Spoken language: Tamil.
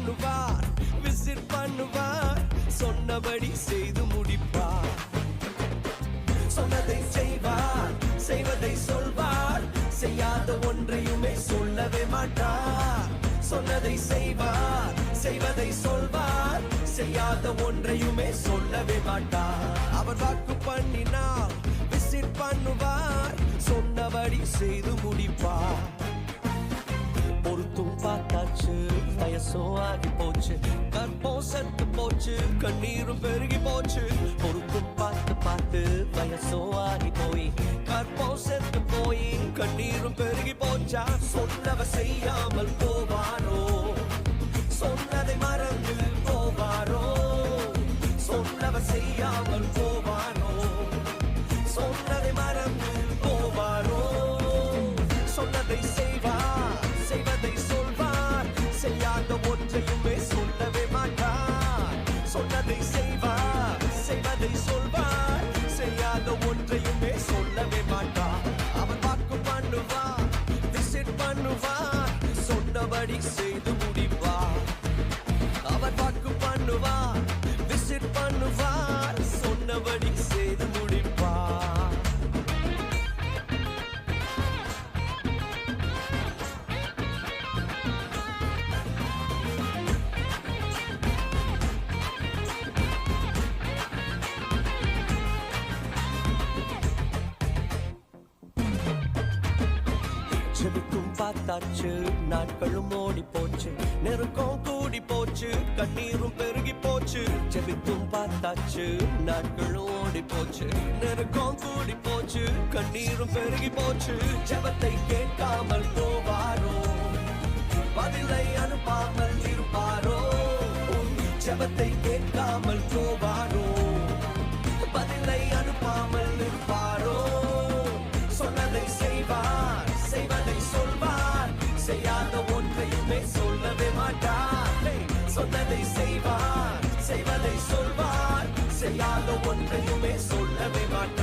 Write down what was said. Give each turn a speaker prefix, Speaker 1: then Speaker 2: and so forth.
Speaker 1: பண்ணுவார், விசிட் பண்ணுவார், சொன்னபடி செய்து முடிப்பார். சொன்னதை செய்வார், செய்வதை சொல்வார், செய்யாத ஒன்றையுமே சொல்லவே மாட்டார். சொன்னதை செய்வார், செய்வதை சொல்வார், செய்யாத ஒன்றையுமே சொல்லவே மாட்டார். அவர் வாக்கு பண்ணினால் விசிட் பண்ணுவார், சொன்னபடி செய்து முடிப்பார். பொறுத்தும் பார்த்தாச்சு, வயசோ ஆகி போச்சு, கற்பம் செத்து போச்சு, கண்ணீரும் பெருகி போச்சு. பொறுத்தும் பார்த்து பார்த்து வயசோ ஆகி போய், கற்பம் செத்து போய், கண்ணீரும் பெருகி போச்சா. சொன்னவர் செய்யாமல் போவாரோ, சொன்னதை மறந்து போவாரோ. சொன்னவர் செய்யாமல் போவாரோ, சொன்னதை மறந்து போவாரோ. சொன்னதை செய்வார், செய்வதை சொல்வார், செய்யாத ஒன்றையுமே சொல்லவே மாட்டார். சொன்னதை செய்வார், செய்வதை சொல்வார், செய்யாத ஒன்றையுமே சொல்லவே மாட்டார். அவர் வாக்கு பண்ணுவார், விசிட் பண்ணுவார், சொன்னபடி செய்து முடிப்பார். அவர் வாக்கு பண்ணுவார், விசிட் பண்ணுவார், சொன்னபடி செய்து முடிப்பார். ஜெபித்தும் பார்த்தாச்சு, நாட்களும் ஓடி போச்சு, நெருக்கம் கூடி போச்சு, கண்ணீரும் பெருகி போச்சு. ஜெபித்தும் பார்த்தாச்சு, நாட்களும் ஓடி போச்சு, நெருக்கம் கூடி போச்சு, கண்ணீரும் பெருகி போச்சு. ஜெபத்தை கேட்காமல் போவாரோ, பதிலை அனுப்பாமல் இருப்பாரோ. ஜெபத்தை கேட்காமல் போவாரோ, பதிலை அனுப்பாமல் இருப்பாரோ. சொன்னதை செய்வார், செய்வதை சொல்வார், செய்யாத ஒன்றையுமே சொல்லவே மாட்டார். சொன்னதை செய்வார், செய்வதை சொல்வார், செய்யாத ஒன்றையுமே சொல்லவே மாட்டார்.